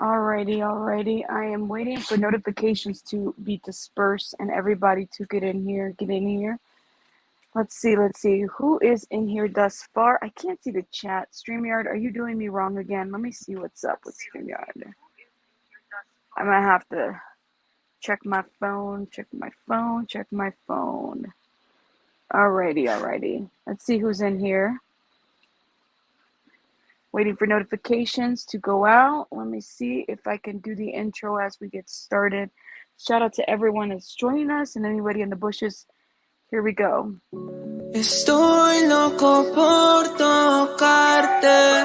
Alrighty. I am waiting for notifications to be dispersed and everybody to get in here. Let's see. Who is in here thus far? I can't see the chat. StreamYard, are you doing me wrong again? Let me see what's up with StreamYard. I'm gonna have to check my phone. Alrighty. Let's see who's in here. Waiting for notifications to go out. Let me see if I can do the intro as we get started. Shout out to everyone that's joining us and anybody in the bushes. Here we go. Estoy loco por tocarte,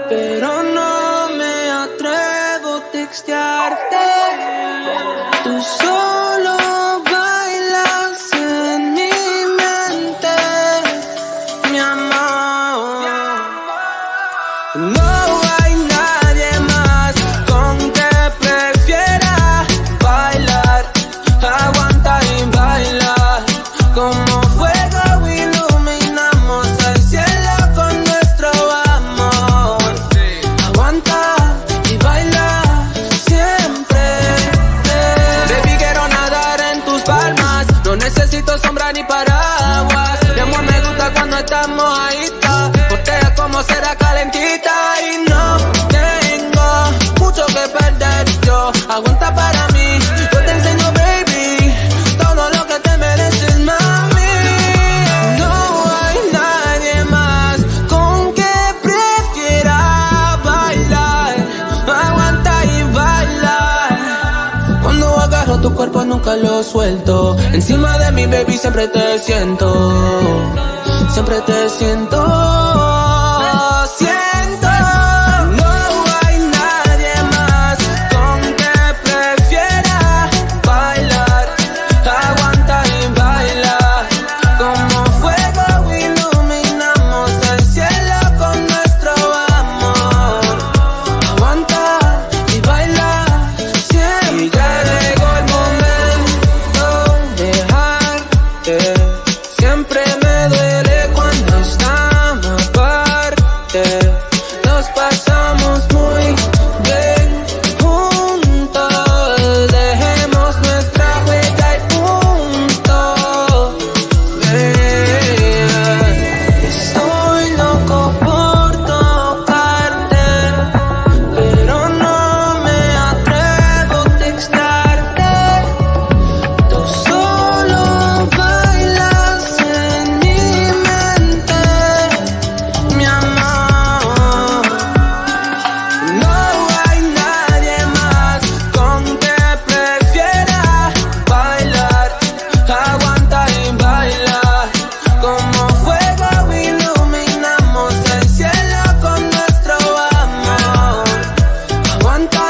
pero no me atrevo a textearte. Tú solo bailas en mi mente, mi amor. No hay nadie más con que prefiera bailar, aguanta y baila. Como fuego iluminamos el cielo con nuestro amor. Aguanta y baila siempre. Baby, quiero nadar en tus palmas. No necesito sombra ni paraguas. Mi amor, me gusta cuando estamos ahí. Botella como será calentita. Y no tengo mucho que perder. Yo aguanta para mí. Yo te enseño, baby, todo lo que te mereces, mami. No hay nadie más con que prefiera bailar. Aguanta y baila. Cuando agarro tu cuerpo nunca lo suelto. Encima de mi baby siempre te siento. Siempre te siento. No hay nadie más con que prefiera bailar. Aguanta y baila. Como fuego iluminamos el cielo con nuestro amor. Aguanta y baila siempre. Y ya llegó el momento de dejarte. Siempre me duele cuando estamos aparte. Nos pasamos muy bien juntos. Dejemos nuestra huella y punto. Estoy loco por tocarte, pero no me atrevo a textarte. Tú solo bailas en mi mente, mi amor. No hay nadie más con que prefiera bailar. Aguanta y baila. Como fuego iluminamos el cielo con nuestro amor. Aguanta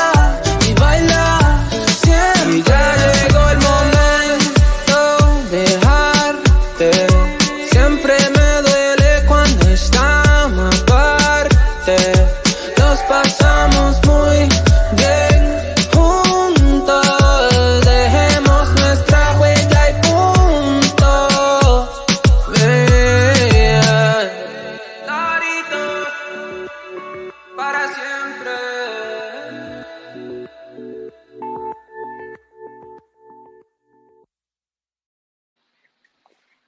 y baila siempre. Y ya llegó el momento de dejarte. Siempre me duele cuando estamos aparte. Nos pasamos muy bien juntos. Dejemos nuestra huella y punto. Clarito, para siempre.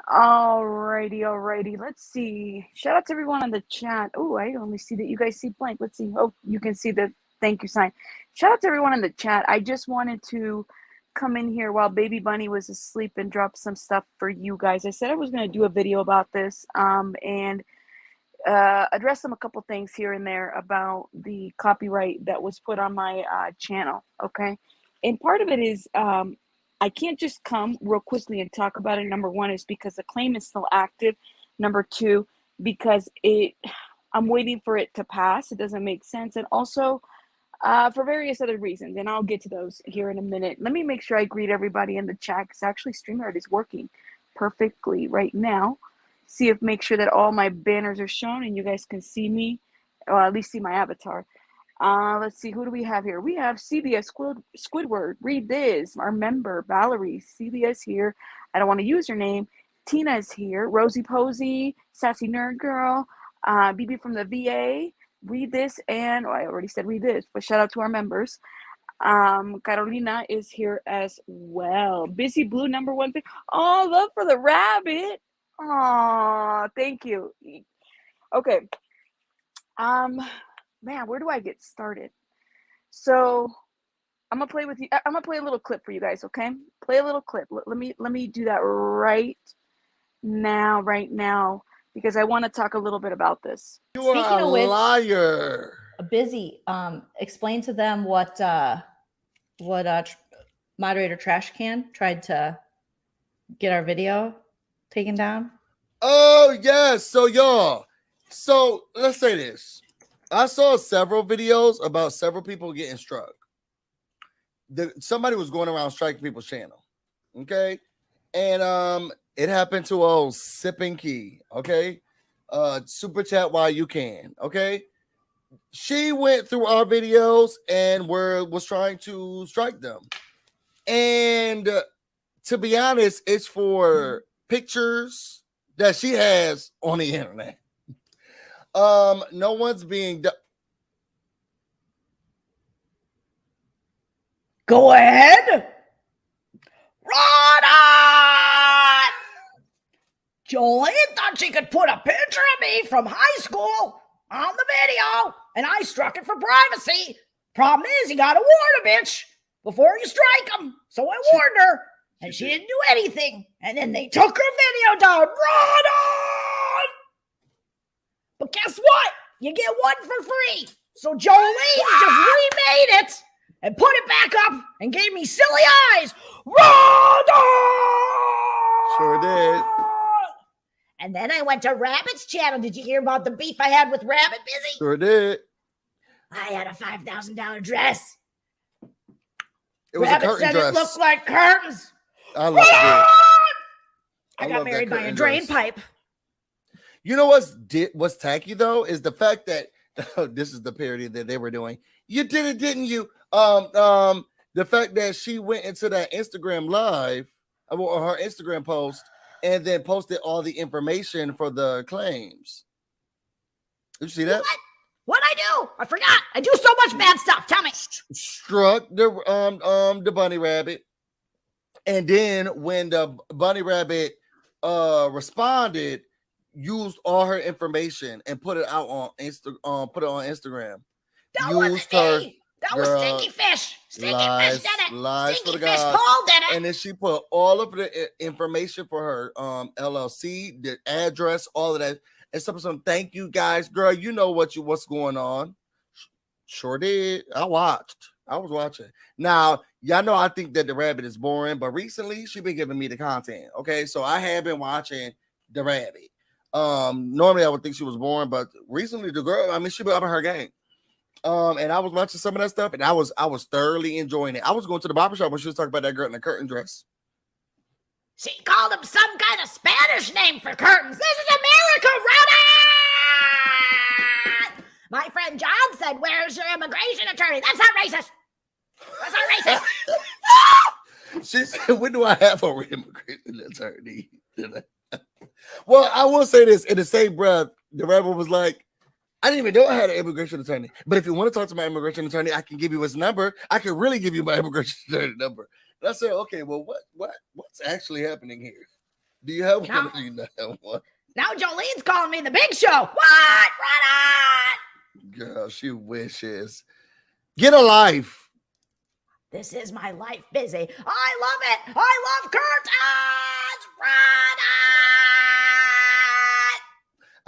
Alrighty. Let's see. Shout out to everyone in the chat. Oh, I only see that you guys see blank. Let's see. Oh, you can see the thank you sign. Shout out to everyone in the chat. I just wanted to come in here while Baby Bunny was asleep and drop some stuff for you guys. I said I was going to do a video about this and address them a couple things here and there about the copyright that was put on my channel. Okay. And part of it is I can't just come real quickly and talk about it. Number one is because the claim is still active. Number two, because I'm waiting for it to pass. It doesn't make sense. And also for various other reasons. And I'll get to those here in a minute. Let me make sure I greet everybody in the chat because actually StreamYard is working perfectly right now. Make sure that all my banners are shown and you guys can see me, or at least see my avatar. Let's see, who do we have here? We have CBS Squidward, Read This, our member, Valerie, CBS here. I don't want to use her name. Tina is here. Rosie Posey, Sassy Nerd Girl, BB from the VA, read this, and I already said read this, but shout out to our members. Carolina is here as well. Busy Blue number one. Oh, love for the rabbit. Oh, thank you. Okay. Man, where do I get started? So I'm gonna play with you. I'm gonna play a little clip for you guys. Okay, play a little clip. Let me do that right now, because I want to talk a little bit about this. You Speaking are a of which, liar. Busy. Explain to them what moderator Trash Can tried to get our video taken down. Oh yes. So y'all. So let's say this. I saw several videos about several people getting struck. Somebody was going around striking people's channel. Okay. And it happened to old Sipping Key. Okay. Super chat while you can. Okay. She went through our videos and was trying to strike them. And to be honest, it's for pictures that she has on the internet. No one's being Go ahead. Run on! Jolene thought she could put a picture of me from high school on the video, and I struck it for privacy. Problem is, you gotta warn a bitch before you strike them. So I warned her, and she didn't do anything. And then they took her video down. Run on! But guess what? You get one for free. So Jolene just remade it and put it back up and gave me silly eyes. Run on! Sure did. And then I went to Rabbit's channel. Did you hear about the beef I had with Rabbit, Busy? Sure did. I had a $5,000 dress. It was Rabbit a curtain said dress. it looked like curtains. I loved it. I got married by a drain pipe. You know what's tacky though is the fact that this is the parody that they were doing. You did it, didn't you? The fact that she went into that Instagram live or her Instagram post and then posted all the information for the claims. Did you see that? What'd I do? I forgot. I do so much bad stuff. Tell me. Struck the bunny rabbit, and then when the bunny rabbit responded, used all her information and put it out on Instagram. That wasn't me. That was Stinky Fish. Stinky Fish did it. Stinky Fish Paul did it. And then she put all of the information for her LLC, the address, all of that. And some thank you guys, girl. You know what's going on. Sure did. I was watching. Now, y'all know I think that the rabbit is boring, but recently she been giving me the content. Okay, so I have been watching the rabbit. Normally I would think she was boring, but recently the girl, I mean, she been up in her game. And I was watching some of that stuff, and I was thoroughly enjoying it. I was going to the barbershop when she was talking about that girl in the curtain dress. She called him some kind of Spanish name for curtains. This is America, Rhoda! My friend John said, "Where's your immigration attorney?" That's not racist. That's not racist. She said, "When do I have a immigration attorney?" Well, I will say this in the same breath. The rebel was like, I didn't even know I had an immigration attorney. But if you want to talk to my immigration attorney, I can give you his number. I can really give you my immigration attorney number. And I said, okay, well, what's actually happening here? Do you have one or do you not have one? Now Jolene's calling me the Big Show. What? Run on! Girl, she wishes. Get a life. This is my life, Busy. I love it. I love curtains. Run on!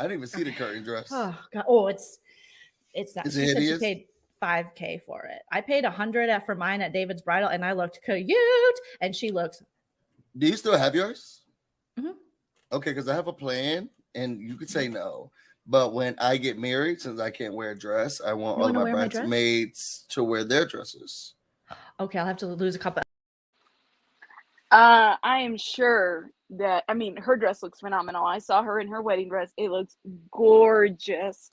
I didn't even see the curtain dress. Oh God! Oh, it's not. Is She it said hideous? she paid $5,000 for it. I paid $100 for mine at David's Bridal, and I looked cute, and she looks. Do you still have yours? Mhm. Okay, because I have a plan, and you could say no. But when I get married, since I can't wear a dress, I want all of my bridesmaids to wear their dresses. Okay, I'll have to lose a couple. I am sure that, I mean, her dress looks phenomenal. I saw her in her wedding dress. It looks gorgeous.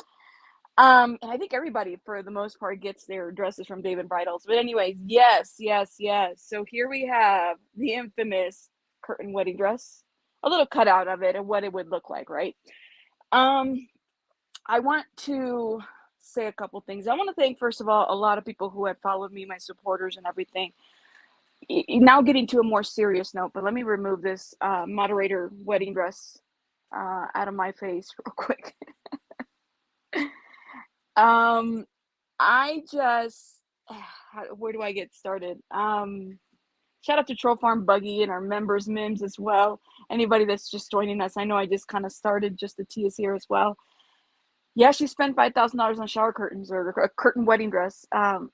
And I think everybody, for the most part, gets their dresses from David Bridals. But anyways, yes. So here we have the infamous curtain wedding dress, a little cutout of it and what it would look like, right? I want to say a couple things. I want to thank, first of all, a lot of people who have followed me, my supporters and everything. Now getting to a more serious note, but let me remove this moderator wedding dress out of my face real quick. I just, where do I get started? Shout out to Troll Farm Buggy and our members, Mims, as well. Anybody that's just joining us, I know I just kind of started, just the tea is here as well. Yeah, she spent $5,000 on shower curtains or a curtain wedding dress.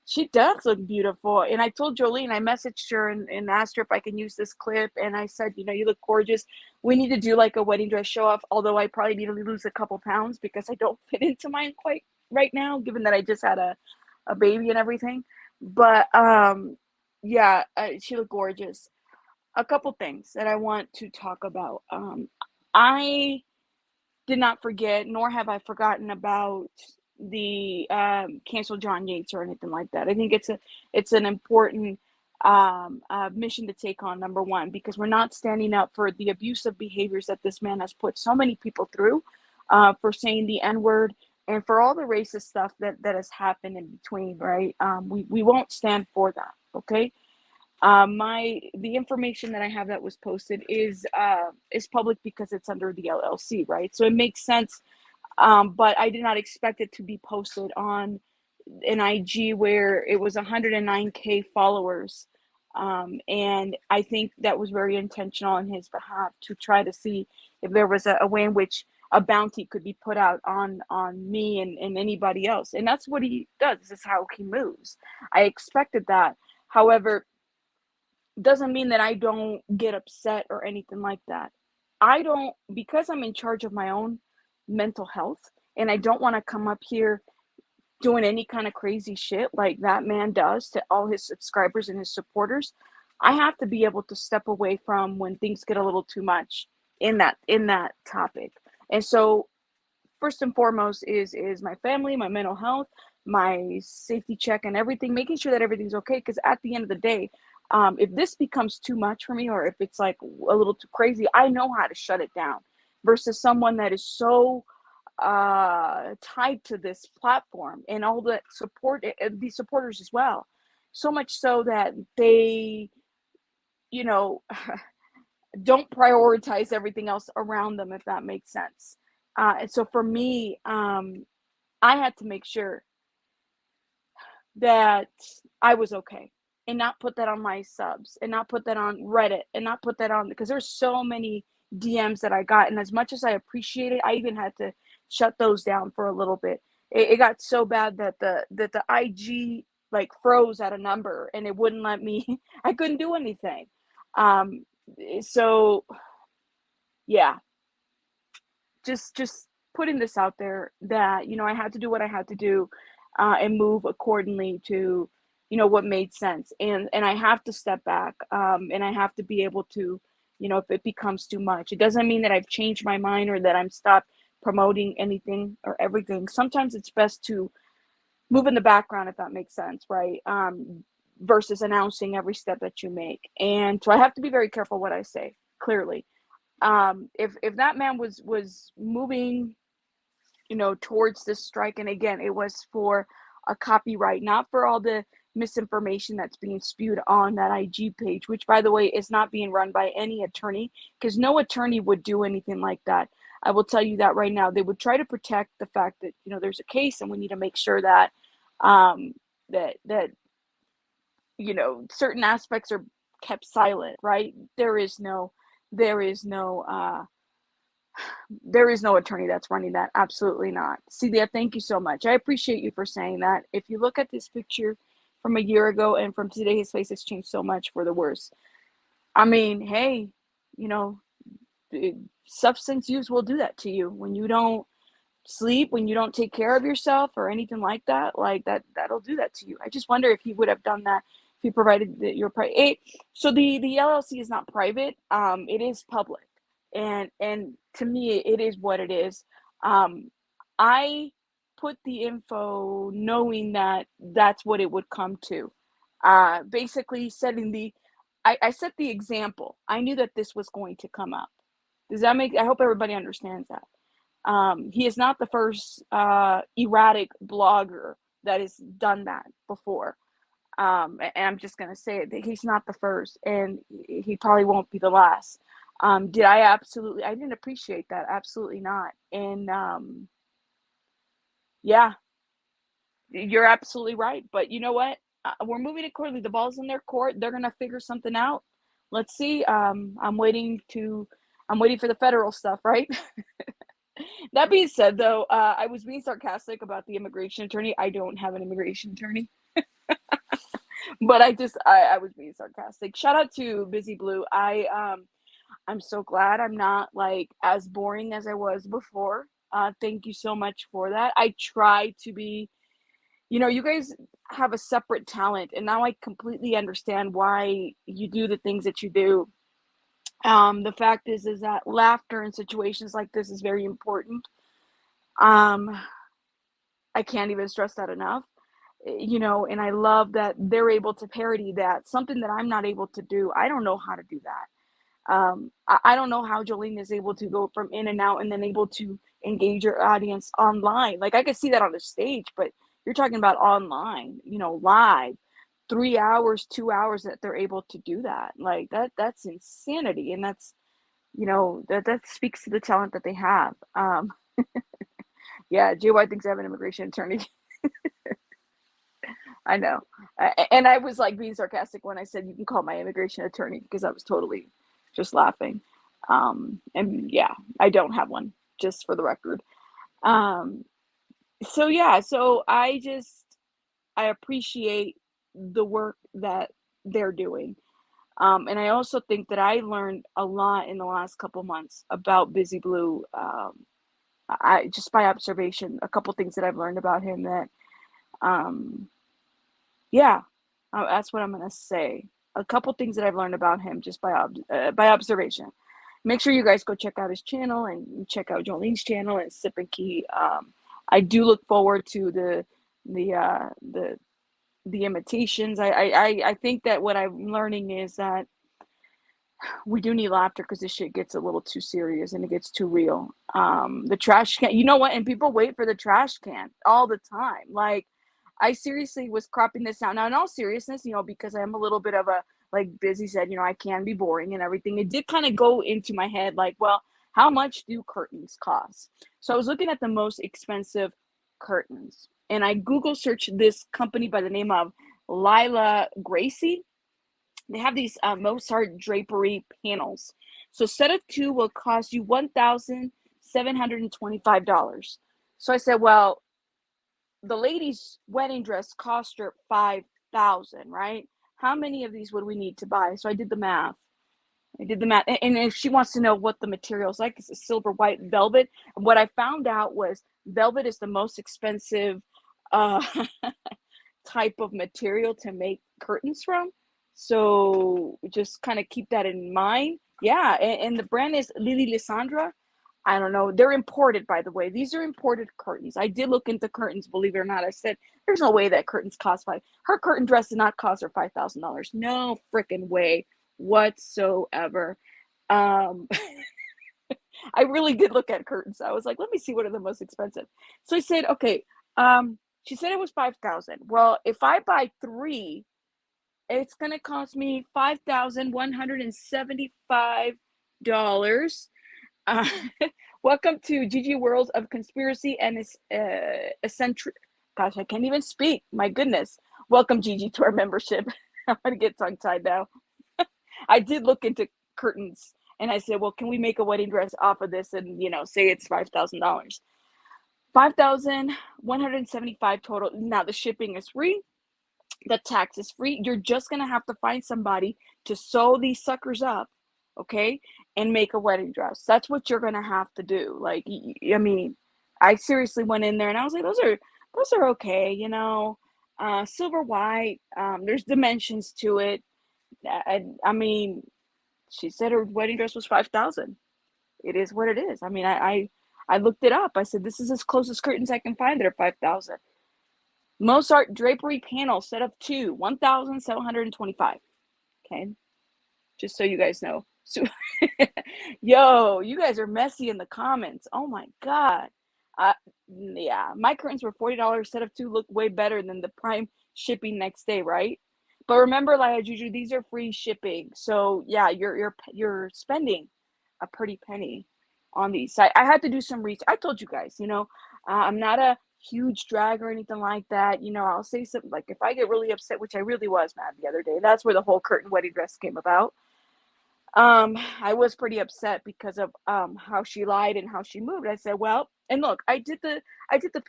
She does look beautiful. And I told Jolene, I messaged her and asked her if I can use this clip. And I said, you know, you look gorgeous. We need to do like a wedding dress show off, although I probably need to lose a couple pounds because I don't fit into mine quite right now, given that I just had a baby and everything. But yeah, she looked gorgeous. A couple things that I want to talk about. I did not forget, nor have I forgotten about the cancel John Yates or anything like that. I think it's an important mission to take on, number one, because we're not standing up for the abusive behaviors that this man has put so many people through, for saying the N-word and for all the racist stuff that has happened in between, right? We won't stand for that, okay? The information that I have that was posted is public because it's under the LLC, right? So it makes sense. But I did not expect it to be posted on an IG where it was 109K followers. And I think that was very intentional on his behalf to try to see if there was a way in which a bounty could be put out on me and anybody else. And that's what he does. This is how he moves. I expected that. However, doesn't mean that I don't get upset or anything like that. I don't, because I'm in charge of my own mental health and I don't want to come up here doing any kind of crazy shit like that man does to all his subscribers and his supporters. I have to be able to step away from when things get a little too much in that topic. And so first and foremost is my family, my mental health, my safety check and everything, making sure that everything's okay. Because at the end of the day, if this becomes too much for me or if it's like a little too crazy, I know how to shut it down versus someone that is so tied to this platform and all the support, the supporters as well. So much so that they, you know, don't prioritize everything else around them, if that makes sense. And so for me, I had to make sure that I was okay and not put that on my subs and not put that on Reddit and not put that on, because there's so many DMs that I got. And as much as I appreciate it, I even had to shut those down for a little bit. It got so bad that the IG like froze at a number and it wouldn't let me, I couldn't do anything. So yeah, just putting this out there that, you know, I had to do what I had to do and move accordingly to, you know, what made sense. And I have to step back and I have to be able to, you know, if it becomes too much, it doesn't mean that I've changed my mind or that I'm stopped promoting anything or everything. Sometimes it's best to move in the background, if that makes sense, right? Versus announcing every step that you make. And so I have to be very careful what I say, clearly. If that man was moving, you know, towards this strike, and again, it was for a copyright, not for all the misinformation that's being spewed on that IG page, which, by the way, is not being run by any attorney, because no attorney would do anything like that. I will tell you that right now. They would try to protect the fact that, you know, there's a case and we need to make sure that that you know, certain aspects are kept silent, right? There is no attorney that's running that. Absolutely not. Celia, thank you so much. I appreciate you for saying that. If you look at this picture from a year ago and from today, his face has changed so much for the worse. I mean, hey, you know, substance use will do that to you when you don't sleep, when you don't take care of yourself or anything like that. Like that'll do that to you. I just wonder if he would have done that if he provided your private. So the LLC is not private. It is public, and to me, it is what it is. I put the info knowing that that's what it would come to. Basically setting I set the example. I knew that this was going to come up. Does that make, I hope everybody understands that. He is not the first erratic blogger that has done that before. And I'm just going to say it, that he's not the first, and he probably won't be the last. I didn't appreciate that. Absolutely not. And yeah, you're absolutely right. But you know what? We're moving accordingly. The ball's in their court. They're going to figure something out. Let's see. I'm waiting for the federal stuff, right? That being said, though, I was being sarcastic about the immigration attorney. I don't have an immigration attorney. But I was being sarcastic. Shout out to Busy Blue. I'm so glad I'm not like as boring as I was before. Thank you so much for that. I try to be, you guys have a separate talent, and now I completely understand why you do the things that you do. The fact is that laughter in situations like this is very important. I can't even stress that enough. And I love that they're able to parody that, something that I'm not able to do. I don't know how to do that. I don't know how Jolene is able to go from in and out and then able to engage your audience online. Like, I could see that on the stage, but you're talking about online, live, 3 hours, 2 hours that they're able to do that. Like that's insanity. And that's, that speaks to the talent that they have. Yeah, JY thinks I have an immigration attorney. I know. And I was like being sarcastic when I said you can call my immigration attorney, because I was totally just laughing. And yeah, I don't have one, just for the record. So yeah, so I appreciate the work that they're doing. And I also think that I learned a lot in the last couple months about Busy Blue. I just by observation, a couple things that I've learned about him that, yeah, that's what I'm gonna say. A couple things that I've learned about him just by observation. Make sure you guys go check out his channel and check out Jolene's channel and Sip and Key. I do look forward to the imitations. I think that what I'm learning is that we do need laughter, because this shit gets a little too serious and it gets too real. The trash can, you know what? And people wait for the trash can all the time. Like, I seriously was cropping this out. Now, in all seriousness, because I'm a little bit of a, like Busy said, I can be boring and everything. It did kind of go into my head, like, well, how much do curtains cost? So I was looking at the most expensive curtains, and I Google searched this company by the name of Lila Gracie. They have these Mozart drapery panels. So set of 2 will cost you $1,725. So I said, well, the lady's wedding dress cost her $5,000, right? How many of these would we need to buy? So I did the math. And if she wants to know what the material is like, it's a silver white velvet. And what I found out was velvet is the most expensive type of material to make curtains from. So just kind of keep that in mind. Yeah, and the brand is Lily Lissandra. I don't know. They're imported, by the way. These are imported curtains. I did look into curtains, believe it or not. I said, there's no way that curtains cost her curtain dress did not cost her $5,000. No freaking way whatsoever. I really did look at curtains. I was like, let me see what are the most expensive. So I said, okay. She said it was $5,000. Well, if I buy 3, it's gonna cost me $5,175. Welcome to Gigi Worlds of Conspiracy and Eccentric. Gosh, I can't even speak. My goodness. Welcome, Gigi, to our membership. I'm gonna get tongue-tied now. I did look into curtains, and I said, well, can we make a wedding dress off of this and, say it's $5,000. $5,175 total. Now the shipping is free. The tax is free. You're just going to have to find somebody to sew these suckers up, okay, and make a wedding dress. That's what you're going to have to do. Like, I mean, I seriously went in there and I was like, those are okay, silver white. There's dimensions to it. I mean, she said her wedding dress was $5,000. It is what it is. I mean, I looked it up. I said, this is as close as curtains I can find that are $5,000. Mozart drapery panel set of 2, $1,725. Okay, just so you guys know. So, yo, you guys are messy in the comments. Oh my god. Uh, yeah, my curtains were $40 set of two. Look way better than the prime shipping next day, right? But remember, like Juju, these are free shipping. So yeah, you're spending a pretty penny on these. I had to do some research. I told you guys, I'm not a huge drag or anything like that. I'll say something like if I get really upset, which I really was mad the other day. That's where the whole curtain wedding dress came about. I was pretty upset because of how she lied and how she moved. I said, well, and look, I did the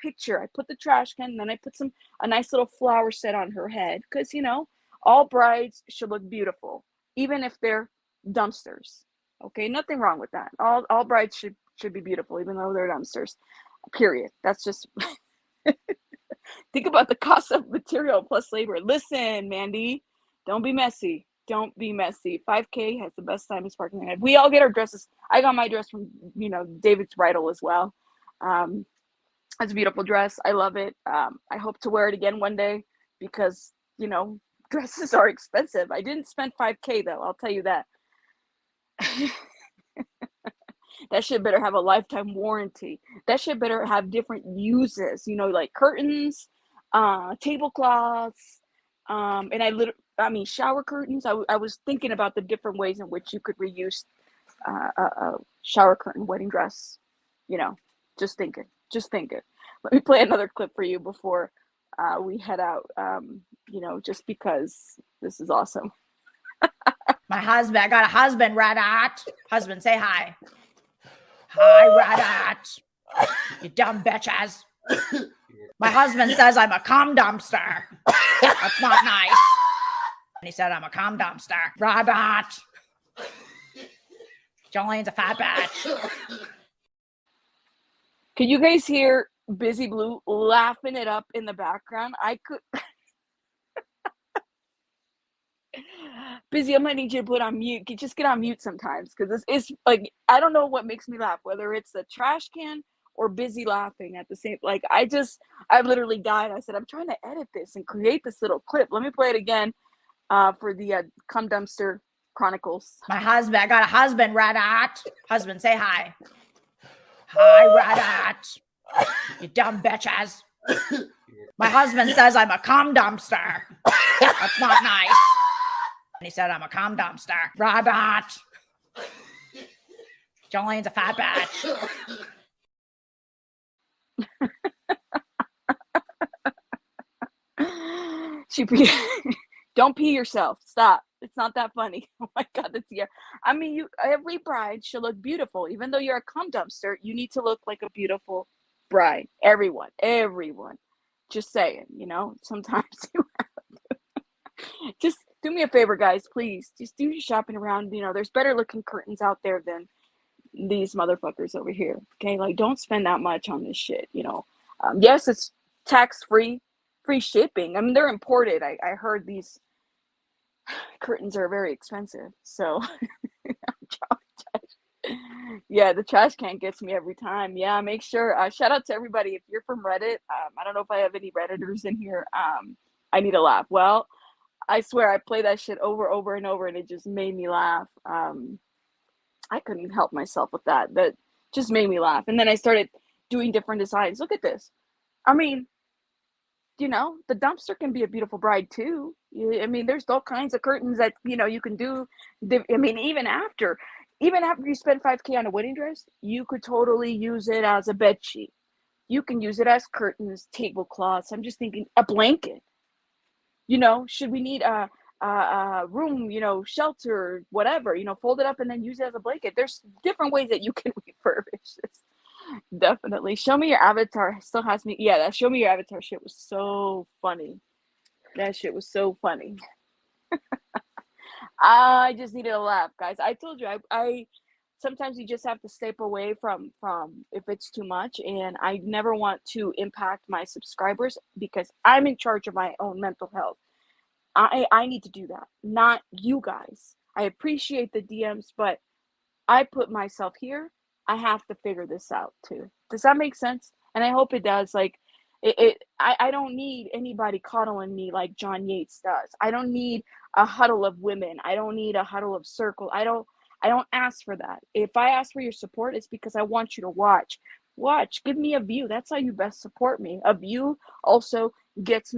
picture. I put the trash can, and then I put a nice little flower set on her head because all brides should look beautiful, even if they're dumpsters. Okay, nothing wrong with that. All brides should be beautiful, even though they're dumpsters. Period. That's just think about the cost of material plus labor. Listen, Mandy, don't be messy. Don't be messy. 5K has the best time in sparkling red. We all get our dresses. I got my dress from, David's Bridal as well. It's a beautiful dress. I love it. I hope to wear it again one day because, dresses are expensive. I didn't spend 5K though. I'll tell you that. That shit better have a lifetime warranty. That shit better have different uses, like curtains, tablecloths, and shower curtains. I was thinking about the different ways in which you could reuse a shower curtain wedding dress. Just thinking. Let me play another clip for you before we head out. Just because this is awesome. My husband, I got a husband, Red Hot. Husband, say hi. Hi, Red Hot. You dumb bitches. My husband says I'm a cum dumpster. That's not nice. And he said I'm a cum dumpster. Red Hot. Jolene's a fat bitch. Can you guys hear Busy Blue laughing it up in the background? I could. Busy, I'm gonna need you to put on mute. Just get on mute sometimes because it's like I don't know what makes me laugh, whether it's the trash can or Busy laughing at the same. Like I literally died. I said I'm trying to edit this and create this little clip. Let me play it again for the Cum Dumpster Chronicles. My husband, I got a husband, Red Hot. Husband, say hi. Hi, Red Hot. You dumb bitches. My husband says I'm a cum dumpster. That's not nice. And he said I'm a cum dumpster. Red Hot. Jolene's a fat bitch. Don't pee yourself. Stop. It's not that funny. Oh my god, that's yeah. Every bride should look beautiful. Even though you're a cum dumpster, you need to look like a beautiful bride. Everyone. Just saying, sometimes you just do me a favor, guys, please. Just do your shopping around. There's better looking curtains out there than these motherfuckers over here. Okay, like don't spend that much on this shit. Yes, it's tax free shipping. They're imported. I heard these curtains are very expensive, so yeah, the trash can gets me every time. Yeah, make sure shout out to everybody if you're from Reddit. I don't know if I have any Redditors in here. I need a laugh. Well, I swear I play that shit over and over and it just made me laugh. I couldn't help myself with that. That just made me laugh. And then I started doing different designs. Look at this. The dumpster can be a beautiful bride too. There's all kinds of curtains that, you can do. Even after you spend 5K on a wedding dress, you could totally use it as a bed sheet. You can use it as curtains, tablecloths. I'm just thinking a blanket. Should we need a room, shelter, whatever, fold it up and then use it as a blanket. There's different ways that you can refurbish this. Definitely. Show me your avatar still has me. Yeah, that show me your avatar shit was so funny. That shit was so funny. I just needed a laugh, guys. I told you, I sometimes you just have to step away from if it's too much, and I never want to impact my subscribers because I'm in charge of my own mental health. I need to do that, not you guys. I appreciate the DMs, but I put myself here. I have to figure this out too. Does that make sense? And I hope it does. Like I don't need anybody coddling me like John Yates does. I don't need a huddle of women. I don't need a huddle of circle. I I don't ask for that. If I ask for your support, it's because I want you to watch. Give me a view. That's how you best support me. A view also generates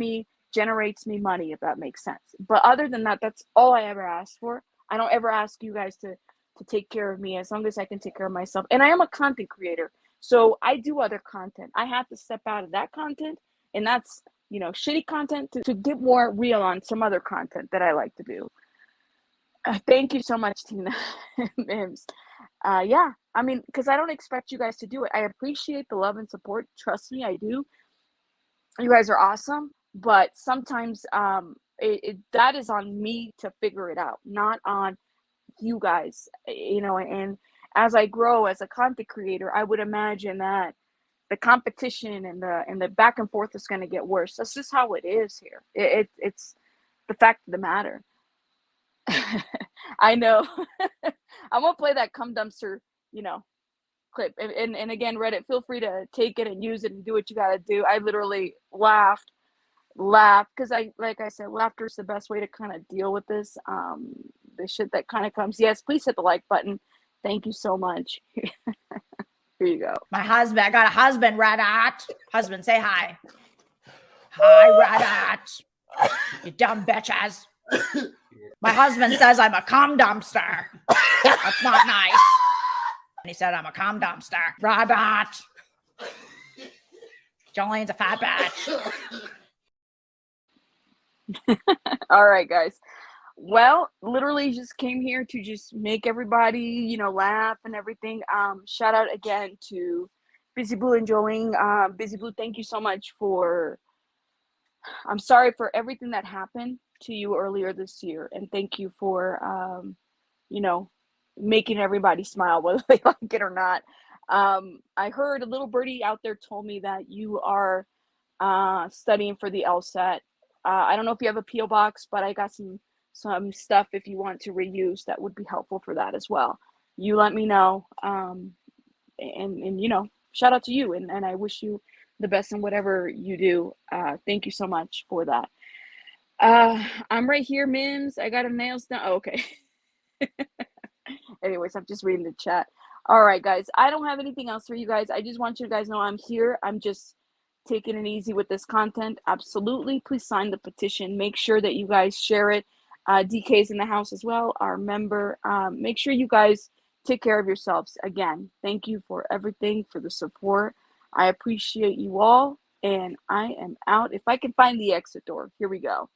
me money, if that makes sense. But other than that, that's all I ever ask for. I don't ever ask you guys to take care of me, as long as I can take care of myself. And I am a content creator, so I do other content. I have to step out of that content, and that's, shitty content, to get more real on some other content that I like to do. Thank you so much, Tina. Mims. Yeah, I mean, because I don't expect you guys to do it. I appreciate the love and support. Trust me, I do. You guys are awesome, but sometimes that is on me to figure it out, not on you guys. And as I grow as a content creator, I would imagine that the competition and the back and forth is going to get worse. That's just how it is here. It's the fact of the matter. I know. I'm gonna play that cum dumpster, clip. And again, Reddit, feel free to take it and use it and do what you gotta do. I literally laughed because like I said, laughter is the best way to kind of deal with this. The shit that kind of comes. Yes, please hit the like button. Thank you so much. Here you go. My husband, I got a husband, Reddit. Husband, say hi. Hi, Reddit. You dumb bitches. My husband says I'm a cum dumpster. That's not nice. And he said I'm a cum dumpster. Reddit. Jolene's a fat bitch. All right, guys. Well, literally just came here to just make everybody, laugh and everything. Shout out again to Busy Blue and Jolene. Busy Blue, thank you so much I'm sorry for everything that happened to you earlier this year. And thank you for, making everybody smile, whether they like it or not. I heard a little birdie out there told me that you are studying for the LSAT. I don't know if you have a P.O. box, but I got some stuff if you want to reuse that would be helpful for that as well. You let me know. And shout out to you, and I wish you the best in whatever you do. Thank you so much for that. I'm right here, Mims. I got a nails done. Oh, okay. Anyways, I'm just reading the chat. All right, guys. I don't have anything else for you guys. I just want you guys to know I'm here. I'm just taking it easy with this content. Absolutely. Please sign the petition. Make sure that you guys share it. DK's in the house as well, our member. Make sure you guys take care of yourselves. Again, thank you for everything, for the support. I appreciate you all, and I am out. If I can find the exit door, here we go.